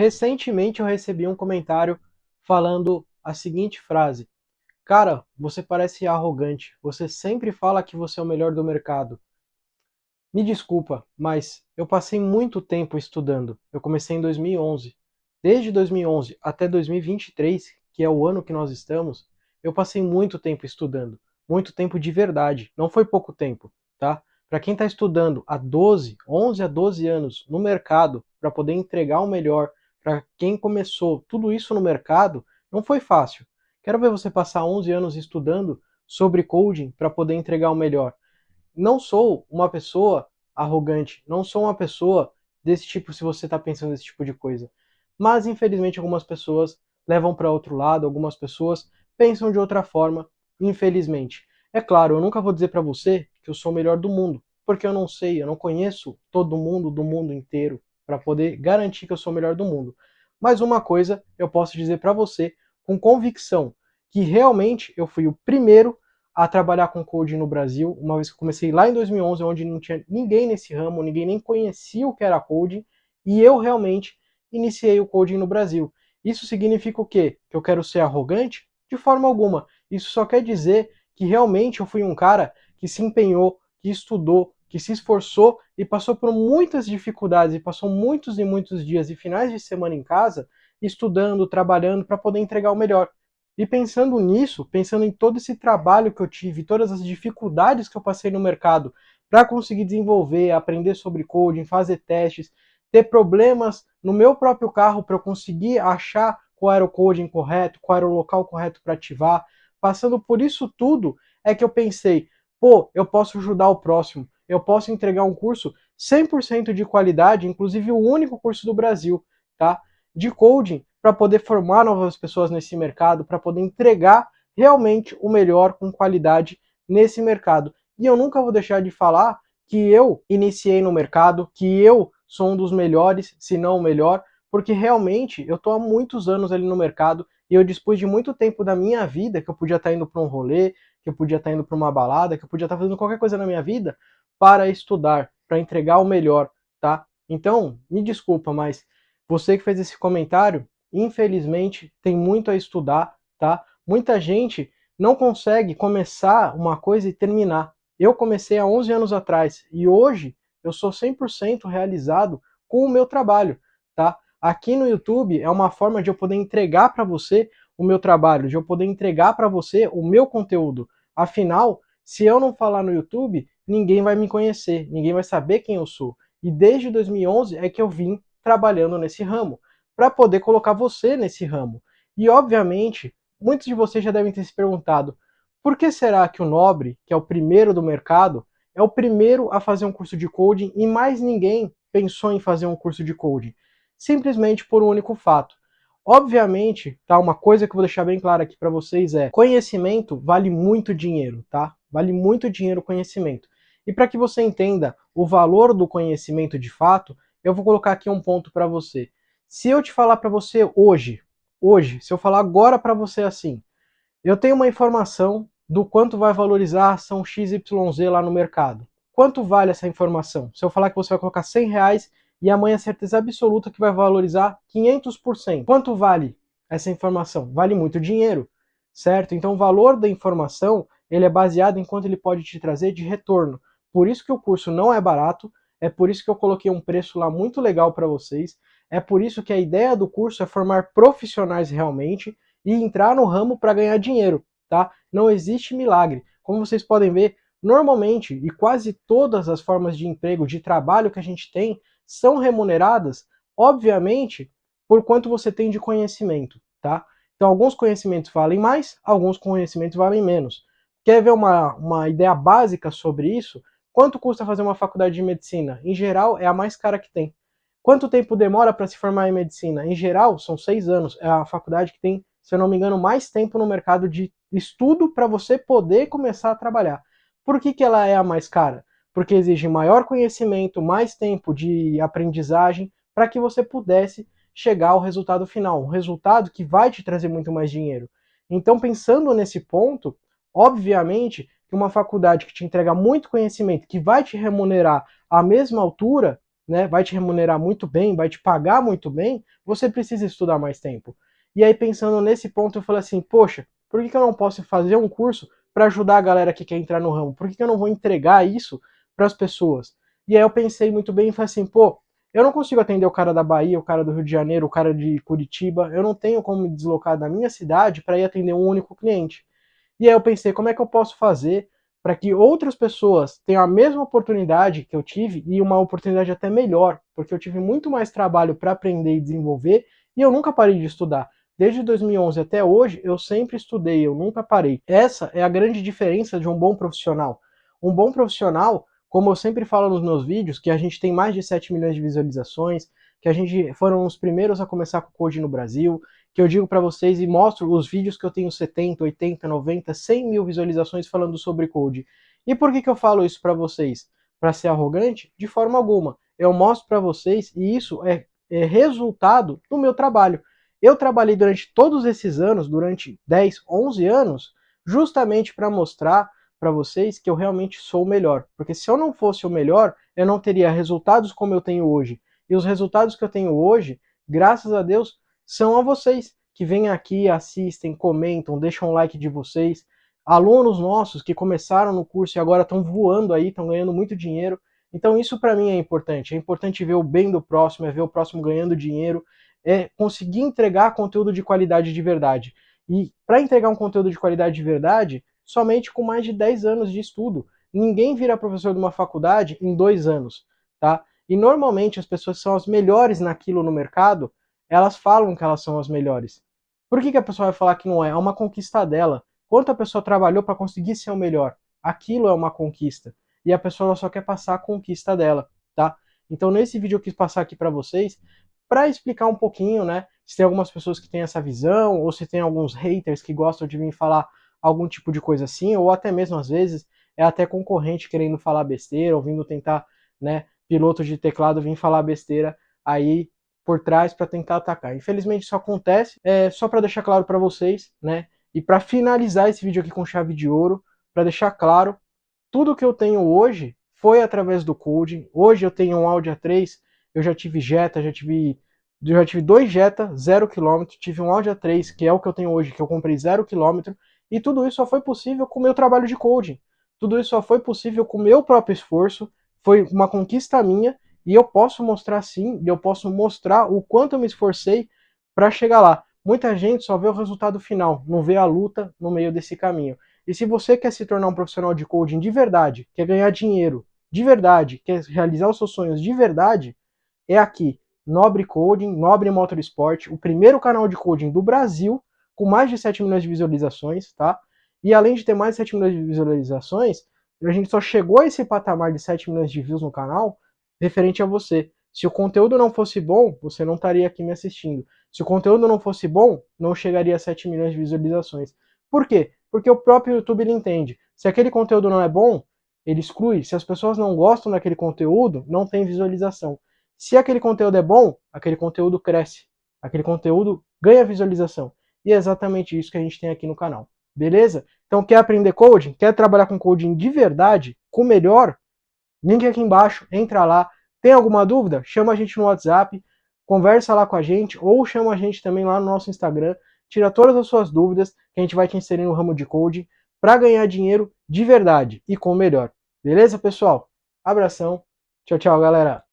Recentemente eu recebi um comentário falando a seguinte frase: Cara, você parece arrogante. Você sempre fala que você é o melhor do mercado. Me desculpa, mas eu passei muito tempo estudando. Eu comecei em 2011. Desde 2011 até 2023, que é o ano que nós estamos, eu passei muito tempo estudando. Muito tempo de verdade. Não foi pouco tempo, tá? Para quem está estudando há 12, 11 a 12 anos no mercado para poder entregar o melhor, para quem começou tudo isso no mercado, não foi fácil. Quero ver você passar 11 anos estudando sobre coding para poder entregar o melhor. Não sou uma pessoa arrogante, não sou uma pessoa desse tipo se você está pensando nesse tipo de coisa. Mas infelizmente algumas pessoas levam para outro lado, algumas pessoas pensam de outra forma, infelizmente. É claro, eu nunca vou dizer para você que eu sou o melhor do mundo, porque eu não sei, eu não conheço todo mundo do mundo inteiro para poder garantir que eu sou o melhor do mundo. Mas uma coisa eu posso dizer para você com convicção, que realmente eu fui o primeiro a trabalhar com coding no Brasil, uma vez que eu comecei lá em 2011, onde não tinha ninguém nesse ramo, ninguém nem conhecia o que era coding, e eu realmente iniciei o coding no Brasil. Isso significa o quê? Que eu quero ser arrogante? De forma alguma. Isso só quer dizer que realmente eu fui um cara que se empenhou, que estudou, que se esforçou e passou por muitas dificuldades e passou muitos e muitos dias e finais de semana em casa estudando, trabalhando para poder entregar o melhor. E pensando nisso, pensando em todo esse trabalho que eu tive, todas as dificuldades que eu passei no mercado para conseguir desenvolver, aprender sobre coding, fazer testes, ter problemas no meu próprio carro para eu conseguir achar qual era o coding correto, qual era o local correto para ativar, passando por isso tudo, é que eu pensei, pô, eu posso ajudar o próximo, eu posso entregar um curso 100% de qualidade, inclusive o único curso do Brasil, tá? De coding para poder formar novas pessoas nesse mercado, para poder entregar realmente o melhor com qualidade nesse mercado. E eu nunca vou deixar de falar que eu iniciei no mercado, que eu sou um dos melhores, se não o melhor, porque realmente eu estou há muitos anos ali no mercado e eu dispus de muito tempo da minha vida que eu podia estar indo para um rolê, que eu podia estar indo para uma balada, que eu podia estar fazendo qualquer coisa na minha vida para estudar, para entregar o melhor, tá? Então, me desculpa, mas você que fez esse comentário, infelizmente, tem muito a estudar, tá? Muita gente não consegue começar uma coisa e terminar. Eu comecei há 11 anos atrás e hoje eu sou 100% realizado com o meu trabalho, tá? Aqui no YouTube é uma forma de eu poder entregar para você o meu trabalho, de eu poder entregar para você o meu conteúdo. Afinal, se eu não falar no YouTube, ninguém vai me conhecer, ninguém vai saber quem eu sou. E desde 2011 é que eu vim trabalhando nesse ramo para poder colocar você nesse ramo. E obviamente, muitos de vocês já devem ter se perguntado: por que será que o Nobre, que é o primeiro do mercado, é o primeiro a fazer um curso de coding e mais ninguém pensou em fazer um curso de coding? Simplesmente por um único fato. Obviamente, tá, uma coisa que eu vou deixar bem clara aqui para vocês é: conhecimento vale muito dinheiro, tá? Vale muito dinheiro o conhecimento. E para que você entenda o valor do conhecimento de fato, eu vou colocar aqui um ponto para você. Se eu te falar para você hoje, se eu falar agora para você assim, eu tenho uma informação do quanto vai valorizar a ação XYZ lá no mercado. Quanto vale essa informação? Se eu falar que você vai colocar R$ 100 e amanhã é certeza absoluta que vai valorizar 500%. Quanto vale essa informação? Vale muito dinheiro, certo? Então o valor da informação ele é baseado em quanto ele pode te trazer de retorno. Por isso que o curso não é barato, é por isso que eu coloquei um preço lá muito legal para vocês, é por isso que a ideia do curso é formar profissionais realmente e entrar no ramo para ganhar dinheiro, tá? Não existe milagre. Como vocês podem ver, normalmente e quase todas as formas de emprego, de trabalho que a gente tem, são remuneradas, obviamente, por quanto você tem de conhecimento, tá? Então, alguns conhecimentos valem mais, alguns conhecimentos valem menos. Quer ver uma ideia básica sobre isso? Quanto custa fazer uma faculdade de medicina? Em geral, é a mais cara que tem. Quanto tempo demora para se formar em medicina? Em geral, são 6 anos. É a faculdade que tem, se eu não me engano, mais tempo no mercado de estudo para você poder começar a trabalhar. Por que ela é a mais cara? Porque exige maior conhecimento, mais tempo de aprendizagem para que você pudesse chegar ao resultado final, um resultado que vai te trazer muito mais dinheiro. Então, pensando nesse ponto, obviamente que uma faculdade que te entrega muito conhecimento, que vai te remunerar à mesma altura, né, vai te remunerar muito bem, vai te pagar muito bem, você precisa estudar mais tempo. E aí, pensando nesse ponto, eu falei assim, poxa, por que eu não posso fazer um curso para ajudar a galera que quer entrar no ramo? Por que eu não vou entregar isso para as pessoas? E aí eu pensei muito bem e falei assim, pô, eu não consigo atender o cara da Bahia, o cara do Rio de Janeiro, o cara de Curitiba, eu não tenho como me deslocar da minha cidade para ir atender um único cliente. E aí eu pensei, como é que eu posso fazer para que outras pessoas tenham a mesma oportunidade que eu tive e uma oportunidade até melhor, porque eu tive muito mais trabalho para aprender e desenvolver e eu nunca parei de estudar. Desde 2011 até hoje, eu sempre estudei, eu nunca parei. Essa é a grande diferença de um bom profissional. Um bom profissional, como eu sempre falo nos meus vídeos, que a gente tem mais de 7 milhões de visualizações, que a gente foram os primeiros a começar com o Code no Brasil, que eu digo para vocês e mostro os vídeos que eu tenho 70, 80, 90, 100 mil visualizações falando sobre Code. E por que eu falo isso para vocês? Para ser arrogante? De forma alguma. Eu mostro para vocês e isso é resultado do meu trabalho. Eu trabalhei durante todos esses anos, durante 10, 11 anos, justamente para mostrar para vocês que eu realmente sou o melhor. Porque se eu não fosse o melhor, eu não teria resultados como eu tenho hoje. E os resultados que eu tenho hoje, graças a Deus, são a vocês que vêm aqui, assistem, comentam, deixam o like de vocês. Alunos nossos que começaram no curso e agora estão voando aí, estão ganhando muito dinheiro. Então isso para mim é importante. É importante ver o bem do próximo, é ver o próximo ganhando dinheiro, é conseguir entregar conteúdo de qualidade de verdade. E para entregar um conteúdo de qualidade de verdade, somente com mais de 10 anos de estudo. Ninguém vira professor de uma faculdade em 2 anos, tá? E normalmente as pessoas que são as melhores naquilo no mercado, elas falam que elas são as melhores. Por que a pessoa vai falar que não é? É uma conquista dela. Quanto a pessoa trabalhou para conseguir ser o melhor? Aquilo é uma conquista. E a pessoa só quer passar a conquista dela, tá? Então nesse vídeo eu quis passar aqui para vocês para explicar um pouquinho, né? Se tem algumas pessoas que têm essa visão, ou se tem alguns haters que gostam de vir falar algum tipo de coisa assim, ou até mesmo às vezes é até concorrente querendo falar besteira, ou vindo tentar, né, piloto de teclado vir falar besteira aí por trás para tentar atacar. Infelizmente isso acontece, só para deixar claro para vocês, né? E para finalizar esse vídeo aqui com chave de ouro, para deixar claro, tudo que eu tenho hoje foi através do coding. Hoje eu tenho um Audi A3, eu já tive Jetta, já tive 2 Jetta, 0 km, tive um Audi A3, que é o que eu tenho hoje, que eu comprei 0 km, e tudo isso só foi possível com o meu trabalho de coding. Tudo isso só foi possível com o meu próprio esforço, foi uma conquista minha, e eu posso mostrar sim, e eu posso mostrar o quanto eu me esforcei para chegar lá. Muita gente só vê o resultado final, não vê a luta no meio desse caminho. E se você quer se tornar um profissional de coding de verdade, quer ganhar dinheiro de verdade, quer realizar os seus sonhos de verdade, é aqui, Nobre Coding, Nobre Motorsport, o primeiro canal de coding do Brasil, com mais de 7 milhões de visualizações, tá? E além de ter mais de 7 milhões de visualizações, a gente só chegou a esse patamar de 7 milhões de views no canal referente a você. Se o conteúdo não fosse bom, você não estaria aqui me assistindo. Se o conteúdo não fosse bom, não chegaria a 7 milhões de visualizações. Por quê? Porque o próprio YouTube ele entende. Se aquele conteúdo não é bom, ele exclui. Se as pessoas não gostam daquele conteúdo, não tem visualização. Se aquele conteúdo é bom, aquele conteúdo cresce. Aquele conteúdo ganha visualização. E é exatamente isso que a gente tem aqui no canal. Beleza? Então quer aprender coding? Quer trabalhar com coding de verdade? Com o melhor? Link aqui embaixo, entra lá. Tem alguma dúvida? Chama a gente no WhatsApp, conversa lá com a gente, ou chama a gente também lá no nosso Instagram. Tira todas as suas dúvidas, que a gente vai te inserir no ramo de coding para ganhar dinheiro de verdade e com o melhor. Beleza, pessoal? Abração. Tchau, tchau, galera.